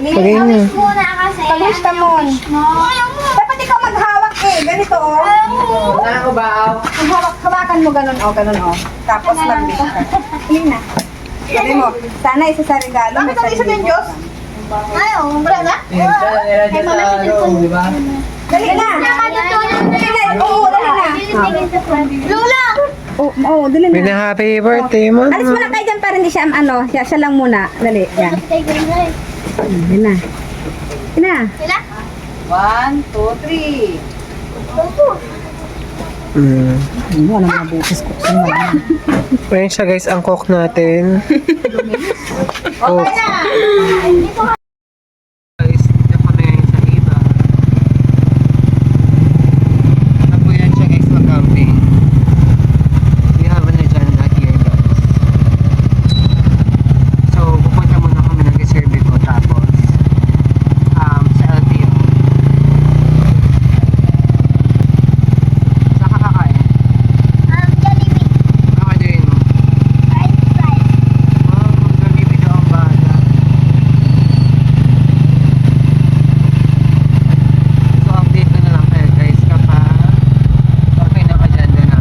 Pagay na. Muna kasi. Pag-wish ka mo. Dapat ikaw maghawak eh. Ganito oh. Hawakan mo ganun oh, ganun oh. Tapos mag-wish ka. Hindi na. Sabi mo, sana isa sa regalo. Bakit ang isa ng Diyos? Ayaw, wala na? Ay, mama, Dali na. Dali na. Oo, dali na. Lula! Oo, dali na. Bina happy birthday mo. Alis muna kayo dyan para hindi siya, siya lang muna. Dali, yan. Dali na. Dali na. Sila? 1, 2, 3. Wala mga bukas ko. Ayan siya guys, ang cook natin. Cook. Guys, dito kami sa iba. Ano yan siya guys, mag-camping. We have an agenda here guys. So, pupunta muna kami ng reserve ko tapos sa LTO. Sa kakakain. Jollibee. Kakadain mo. French fries. Jollibee daw ang bahala. So, update ko na lang kayo guys kapag okay na agenda na.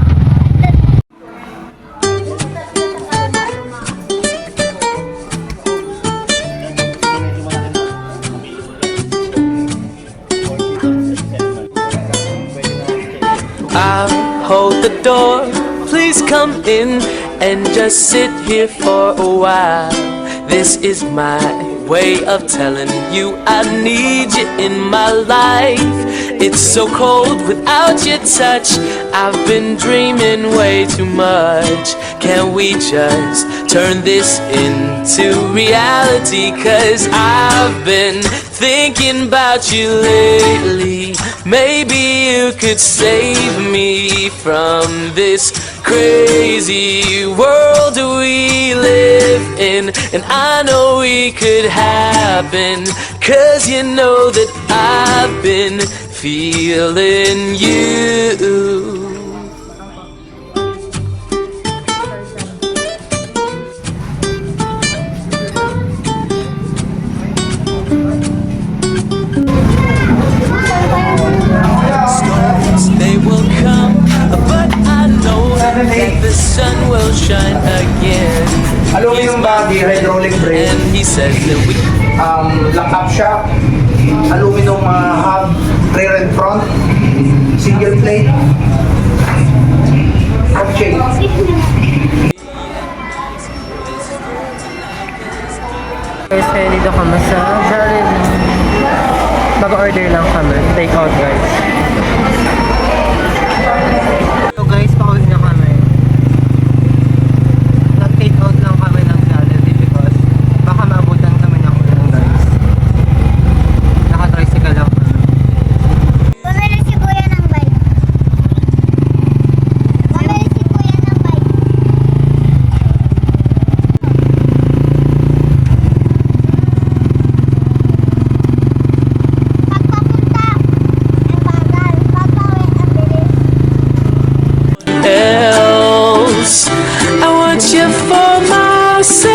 I'll hold the door, please come in and just sit here for a while. This is my way of telling you I need you in my life. It's so cold without your touch. I've been dreaming way too much. Can we just turn this into reality? 'Cause I've been thinking about you lately. Maybe you could save me from this crazy world we live in. And I know we could happen, 'cause you know that I've been feeling you. They will come, but I know that the sun will shine again. Aluminum body, hydraulic brake, And he says that we lock-up shock, aluminum hub, rear and front, single plate, hub chain. Guys, kaya dito kami sa Jollibee. Mag-order lang kami. Take out guys. So guys, pauwi na kami. Nag-take out lang kami ng Jollibee because baka maabutan kami ng ulan guys. Naka-tricycle lang kami. Bumili si Kuya ng bike. Bumili si Kuya ng bike. Pagpapunta, ang bagal. Pagpawi, ang bilis. else. I want you for myself.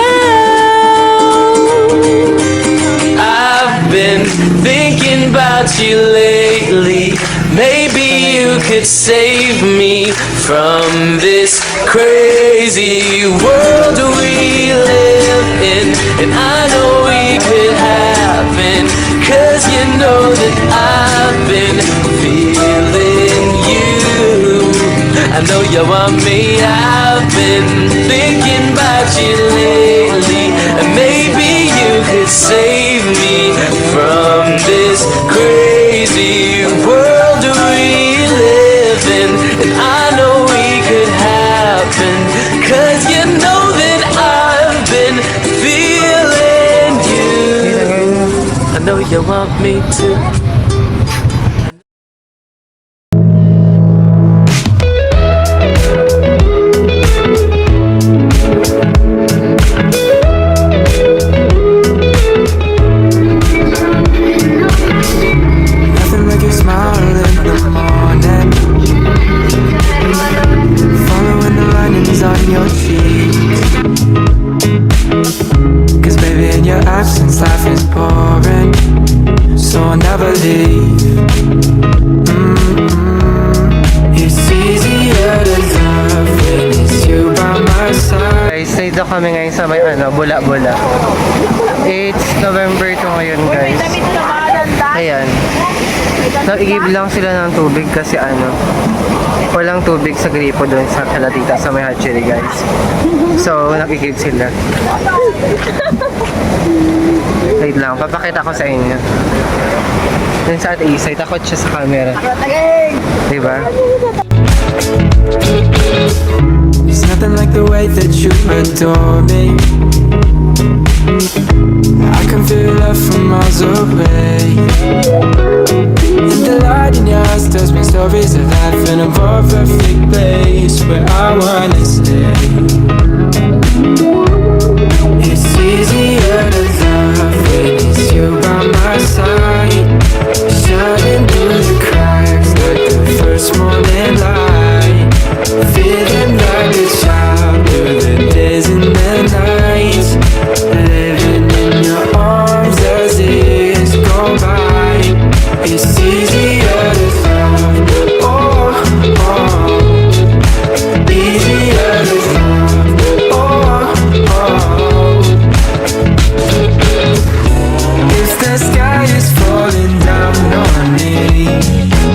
I've been thinking about you lately. Maybe you could save me from this crazy world we live in. And I know we could happen, 'cause you know that I've been feeling you. I know you want me, I've been thinking about you lately. And maybe you could save me from this crazy world we live in. And I know we could happen, 'cause you know that I've been feeling you. I know you want me to. Nothing like your smile in the morning, following the linings on your cheeks. 'Cause baby, in your absence life is boring. I'll never leave. It's easier to love when it's you by my side. Guys, dito kami ngayon sa may Bula-Bula. It's November 2 ngayon, guys. Ayan. Nag-igib lang sila ng tubig kasi walang tubig sa gripo doon sa Kalatita sa may hatchery, guys. So, nag-igib sila. Wait lang, papakita ko sa inyo. Dun sa Ate Isay, takot siya sa camera. Diba? It's nothing like the way that you adore me. I can feel love from miles away. And the light in your eyes tells me stories of life in a more perfect place where I wanna stay. It's easier to love when it's you by my side. Shining through the cracks like the first morning light. Feeling like a child through the days and the nights. Living in your arms as years go by. It's easier to love, oh, oh. Easier to love, oh, oh. If the sky is falling down on me,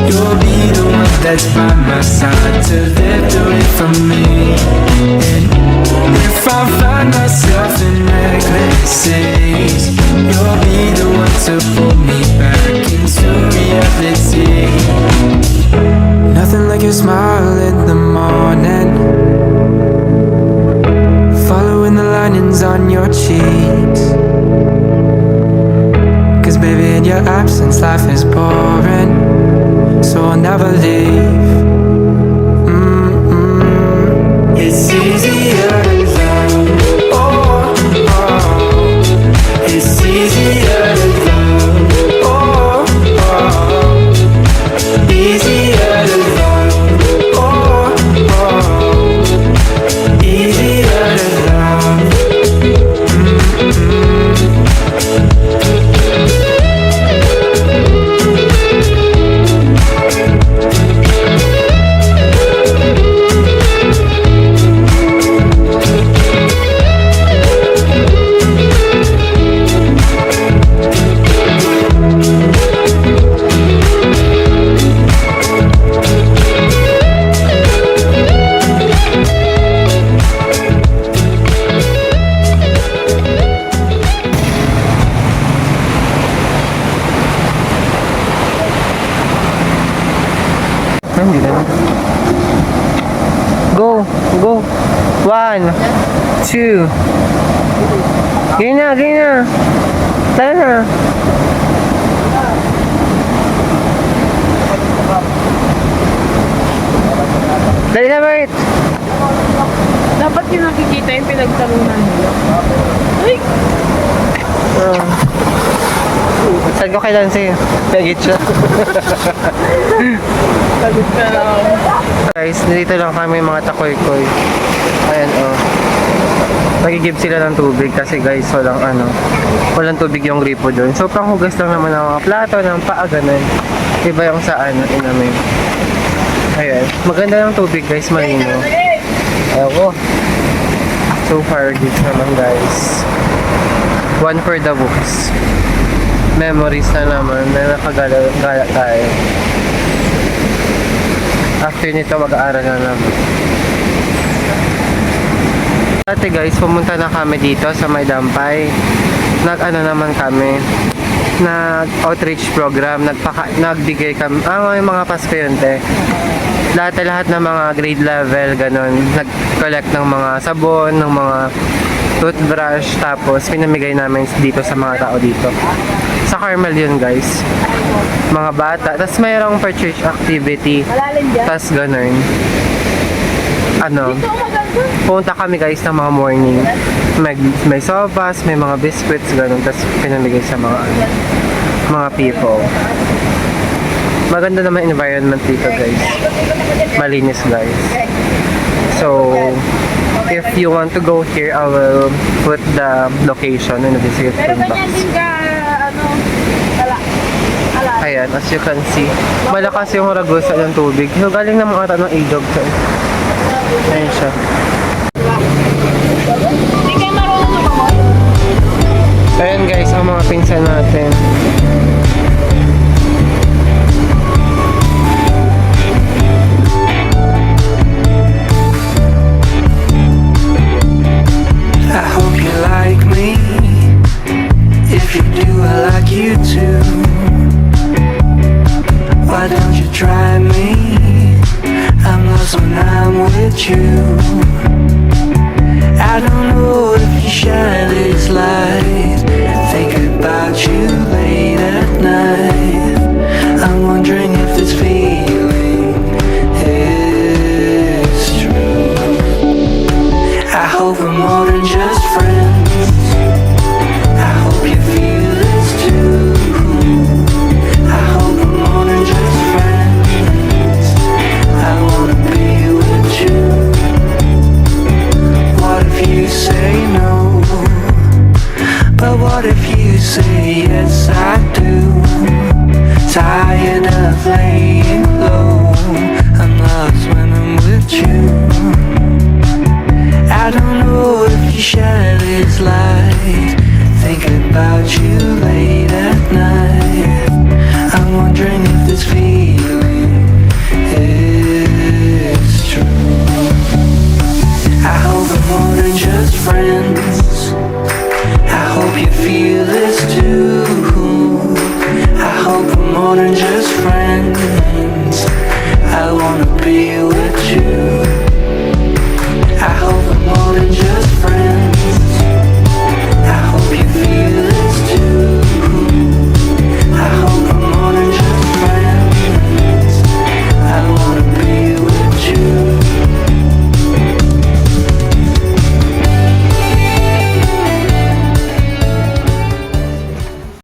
you'll be the one that's by my side to live through it for me. And if I find myself in reckless days, you'll be the one to pull me back into reality. Nothing like your smile in the morning, following the linings on your cheeks. Cause baby, in your absence life is boring, so I'll never leave. It's easier to love, oh, oh. It's easier to love, oh, oh. Easier to love, oh, oh. Easier to love. Hindi na. Go! Go! 1, 2. Gaya na! Gaya na! Tara na! Dali na, Bert! Dapat yung nakikita yung pinagtalunan nila. Ay! Saan ko kailan sa'yo? Pagit siya. Sagot ka lang. Guys, dito lang kami mga takoy-koy. Ayan, oh. Nagigib sila ng tubig kasi guys, walang tubig yung gripo doon. So, panghugas lang naman ng mga plato, ng paa, ganun. Iba yung sa inamin. Ayan. Maganda ng tubig guys, malino. Ayaw ko. So far, good naman guys. One for the books. Memories na naman na nakagala tayo. After nito, mag-aaral na naman. Dati guys, pumunta na kami dito sa May Dampay. Naman kami. Nag-outreach program. Nagbigay kami. Yung mga Pasko yun, te. Lahat ng mga grade level, ganun. Nag-collect ng mga sabon, ng mga toothbrush. Tapos, pinamigay namin dito sa mga tao dito. Sa Carmel yun guys. Mga bata. Tapos mayroong per-church activity. Tapos ganun. Punta kami guys ng mga morning. May sopas, may mga biscuits, ganun. Tapos pinamigay sa mga people. Maganda naman environment dito guys. Malinis guys. So, if you want to go here, I will put the location in the description box. Ayan, as you can see. Malakas yung ragusa ng tubig. So, galing na mga ng ilog. So, ayan siya. Hindi kayo marunong lumamot. Ayan guys, ang mga pinsan natin. I hope you like me. If you do, I like you too. Why don't you try me? I'm lost when I'm with you. I don't know if you shine this light. Think about you late at night. I'm wondering if this feeling is true. I hope we're more than just friends. I hope you feel this too. I hope we're more than just friends. I wanna be with you. What if you say no? But what if you say yes, I do? Tired of laying low. I'm lost when I'm with you. I don't know if you shine this light. Think about you later.